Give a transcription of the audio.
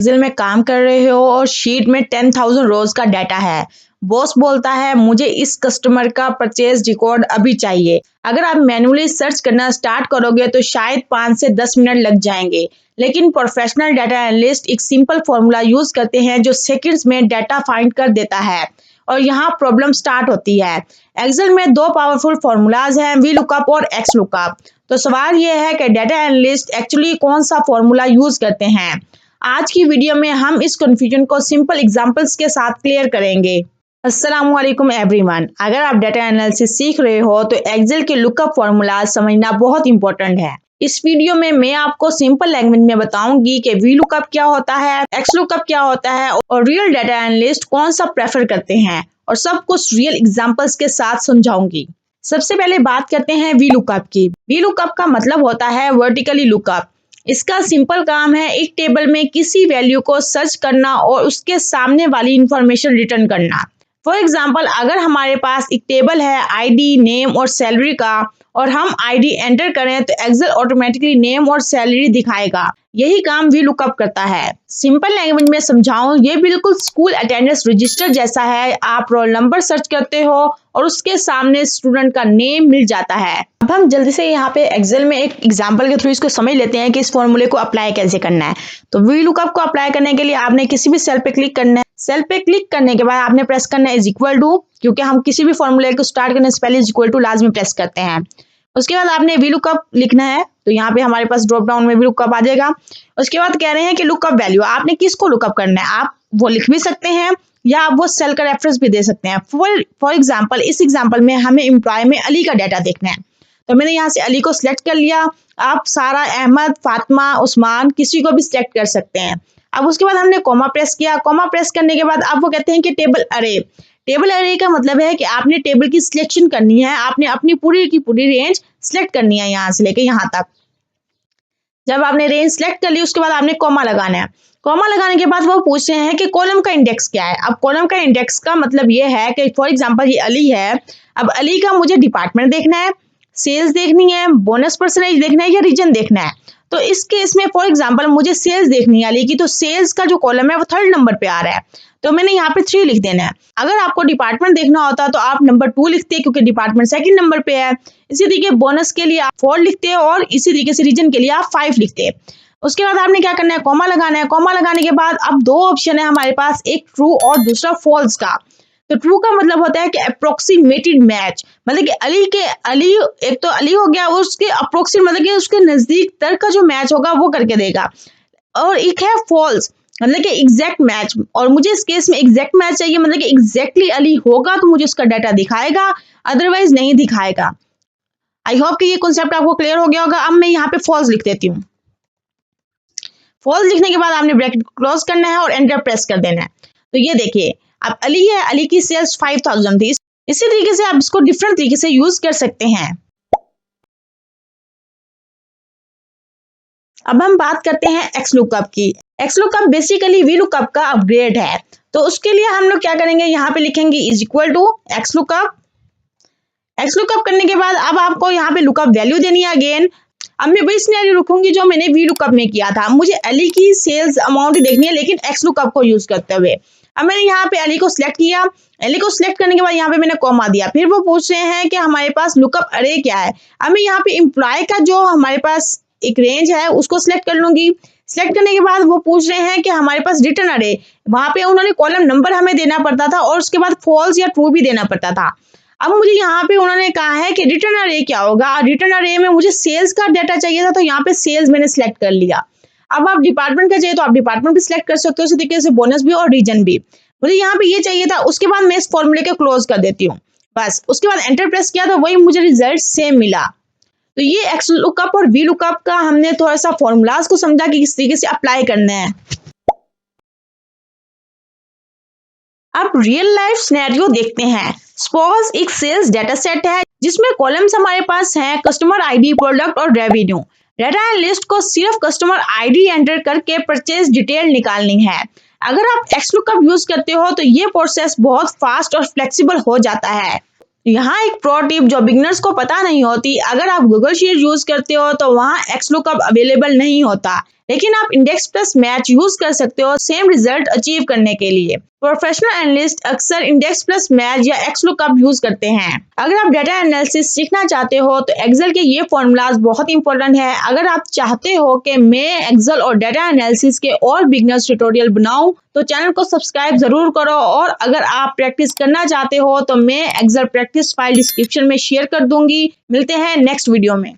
Excel में काम कर रहे हो और शीट में 10,000 रोज का डाटा है। बॉस बोलता है मुझे इस कस्टमर का परचेज रिकॉर्ड अभी चाहिए। अगर आप मैन्युअली सर्च करना स्टार्ट करोगे तो शायद 5 से 10 मिनट लग जाएंगे, लेकिन प्रोफेशनल डाटा एनालिस्ट एक सिंपल फॉर्मूला यूज करते हैं जो सेकंड्स में डाटा फाइंड कर देता है। और यहाँ प्रॉब्लम स्टार्ट होती है। एक्सेल में दो पावरफुल फॉर्मूलाज हैं, वी लुकअप और एक्स लुकअप। तो सवाल यह है कि डाटा एनालिस्ट एक्चुअली कौन सा फॉर्मूला यूज करते हैं। आज की वीडियो में हम इस कंफ्यूजन को सिंपल एग्जांपल्स के साथ क्लियर करेंगे। अस्सलाम वालेकुम एवरीवन। अगर आप डाटा एनालिसिस सीख रहे हो तो एक्सेल के लुकअप फॉर्मूला समझना बहुत इंपॉर्टेंट है। इस वीडियो में मैं आपको सिंपल लैंग्वेज में बताऊंगी कि वी लुकअप क्या होता है, एक्स लुकअप क्या होता है और रियल डाटा एनालिस्ट कौन सा प्रेफर करते हैं, और सब कुछ रियल एग्जांपल्स के साथ समझाऊंगी। सबसे पहले बात करते हैं वी लुकअप की। वी लुकअप का मतलब होता है वर्टिकली लुकअप। इसका सिंपल काम है एक टेबल में किसी वैल्यू को सर्च करना और उसके सामने वाली इंफॉर्मेशन रिटर्न करना। फॉर एग्जाम्पल, अगर हमारे पास एक टेबल है आईडी, नेम और सैलरी का, और हम आईडी एंटर करें तो एक्सेल ऑटोमेटिकली नेम और सैलरी दिखाएगा। यही काम वी लुकअप करता है। सिंपल लैंग्वेज में समझाऊं, ये बिल्कुल स्कूल अटेंडेंस रजिस्टर जैसा है। आप रोल नंबर सर्च करते हो और उसके सामने स्टूडेंट का नेम मिल जाता है। अब हम जल्दी से यहाँ पे एक्सेल में एक एग्जांपल के थ्रू इसको समझ लेते हैं कि इस फॉर्मूले को अप्लाई कैसे करना है। तो वी लुकअप को अप्लाई करने के लिए आपने किसी भी सेल पे क्लिक करना है। सेल पे क्लिक करने के बाद आपने प्रेस करना है इज इक्वल टू, क्योंकि हम किसी भी फॉर्मूले को स्टार्ट करने से पहले इज इक्वल टू लाजमी प्रेस करते हैं। उसके बाद आपने वी लुकअप लिखना है, तो यहाँ पे हमारे पास ड्रॉप डाउन में वी लुकअप आ जाएगा। उसके बाद कह रहे हैं कि लुकअप वैल्यू, आपने किसको लुकअप करना है। आप वो लिख भी सकते हैं या आप वो सेल का रेफरेंस भी दे सकते हैं। फॉर एग्जाम्पल, इस एग्जाम्पल में हमें एम्प्लॉय में अली का डाटा देखना है, तो मैंने यहाँ से अली को सिलेक्ट कर लिया। आप सारा, अहमद, फातिमा, उस्मान किसी को भी सिलेक्ट कर सकते हैं। अब उसके बाद हमने कॉमा प्रेस किया। कॉमा प्रेस करने के बाद आप वो कहते हैं कि टेबल अरे। टेबल अरे का मतलब है कि आपने टेबल की सिलेक्शन करनी है, आपने अपनी पूरी की पूरी रेंज सिलेक्ट करनी है यहाँ से लेके यहाँ तक। जब आपने रेंज सिलेक्ट कर ली उसके बाद आपने कॉमा लगाना है। कॉमा लगाने के बाद वो पूछ रहे हैं कि कॉलम का इंडेक्स क्या है। अब कॉलम का इंडेक्स का मतलब ये है कि फॉर एग्जांपल ये अली है। अब अली का मुझे डिपार्टमेंट देखना है, सेल्स देखनी है, बोनस परसेंटेज देखना है या रीजन देखना है। तो इस केस में फॉर एग्जांपल मुझे सेल्स देखनी है अली की, तो सेल्स का जो कॉलम है वो 3rd नंबर पे आ रहा है, तो मैंने यहाँ पे 3 लिख देना है। अगर आपको डिपार्टमेंट देखना होता तो आप नंबर 2 लिखते हैं क्योंकि डिपार्टमेंट 2nd नंबर पे है। इसी तरीके बोनस के लिए आप 4 लिखते हैं और इसी तरीके से रीजन के लिए आप 5 लिखते हैं। उसके बाद आपने क्या करना है, कॉमा लगाना है। कॉमा लगाने के बाद अब 2 ऑप्शन है हमारे पास, एक ट्रू और दूसरा फॉल्स का। तो ट्रू का मतलब होता है कि अप्रोक्सीमेटेड मैच, मतलब कि अली एक तो अली हो गया, उसके अप्रोक्सीमेट मतलब कि उसके नजदीक तक का जो मैच होगा वो करके देगा। और एक है फॉल्स, मतलब कि एग्जैक्ट मैच, और मुझे इस केस में एग्जैक्ट मैच चाहिए, मतलब कि एग्जैक्टली अली होगा तो मुझे उसका डाटा दिखाएगा, अदरवाइज नहीं दिखाएगा। आई होप कि ये कॉन्सेप्ट आपको क्लियर हो गया होगा। अब मैं यहाँ पे फॉल्स लिख देती हूँ। फॉल्स लिखने के बाद आपने ब्रैकेट क्लोज करना है और एंटर प्रेस कर देना है। तो ये देखिए, अब अली है, अली की सेल्स 5,000 थी। इसी तरीके से आप इसको डिफरेंट तरीके से यूज कर सकते हैं। अब हम बात करते हैं एक्स लुकअप की। X lookup basically V lookup का अपग्रेड है। तो उसके लिए हम लोग क्या करेंगे, यहाँ पे लिखेंगे is equal to X lookup. X lookup करने के बाद अब आपको यहाँ पे लुकअप वैल्यू देनी है अगेन। अब मैं वही सिनेरियो रखूंगी जो मैंने वी लुकअप में किया था। मुझे अली की सेल्स अमाउंट देखनी है लेकिन एक्स लुकअप को यूज करते हुए। अब मैंने यहाँ पे अली को सिलेक्ट किया। अली को सिलेक्ट करने के बाद यहाँ पे मैंने कॉमा दिया। फिर वो पूछ रहे हैं कि हमारे पास लुकअप अरे क्या है। अब मैं यहाँ पे एम्प्लॉय का जो हमारे पास एक रेंज है उसको सिलेक्ट कर लूंगी। सिलेक्ट करने के बाद वो पूछ रहे हैं कि हमारे पास रिटर्न अरे, वहां पे उन्होंने कॉलम नंबर हमें देना पड़ता था और उसके बाद फॉल्स या ट्रू भी देना पड़ता था। अब मुझे यहाँ पे उन्होंने कहा है कि रिटर्न अरे क्या होगा। रिटर्न अरे में मुझे सेल्स का डाटा चाहिए था, तो यहाँ पे सेल्स मैंने सिलेक्ट कर लिया। अब आप डिपार्टमेंट का चाहिए तो आप डिपार्टमेंट भी सिलेक्ट कर सकते हो, उसी तरीके से बोनस भी और रीजन भी। मुझे यहाँ पे ये चाहिए था। उसके बाद मैं इस फॉर्मूले को क्लोज कर देती हूँ, बस। उसके बाद एंटर प्रेस किया तो वही मुझे रिजल्ट सेम मिला। तो ये एक्स लुकअप और वी लुकअप का हमने थोड़ा सा फॉर्मूलाज को समझा कि किस तरीके से अप्लाई करना है। अब रियल लाइफ सिनेरियो देखते हैं। सपोज एक सेल्स डाटा सेट है जिसमें कॉलम्स हमारे पास हैं कस्टमर आईडी, प्रोडक्ट और रेवेन्यू। डाटा एनालिस्ट को सिर्फ कस्टमर आईडी एंटर करके परचेज डिटेल निकालनी है। अगर आप एक्स लुकअप यूज करते हो तो ये प्रोसेस बहुत फास्ट और फ्लेक्सिबल हो जाता है। यहाँ एक प्रो टिप जो बिगनर्स को पता नहीं होती, अगर आप गूगल शीट यूज करते हो तो वहाँ एक्स लुकअप अवेलेबल नहीं होता, लेकिन आप इंडेक्स प्लस मैच यूज कर सकते हो सेम रिजल्ट अचीव करने के लिए। प्रोफेशनल एनालिस्ट अक्सर इंडेक्स प्लस मैच या एक्सलुकअप यूज करते हैं। अगर आप डेटा एनालिसिस सीखना चाहते हो तो एक्सेल के ये फॉर्मूलाज बहुत इंपॉर्टेंट है। अगर आप चाहते हो कि मैं एक्सेल और डेटा एनालिसिस के और बिगनर्स ट्यूटोरियल बनाऊं तो चैनल को सब्सक्राइब जरूर करो। और अगर आप प्रैक्टिस करना चाहते हो तो मैं एक्सेल प्रैक्टिस फाइल डिस्क्रिप्शन में शेयर कर दूंगी। मिलते हैं नेक्स्ट वीडियो में।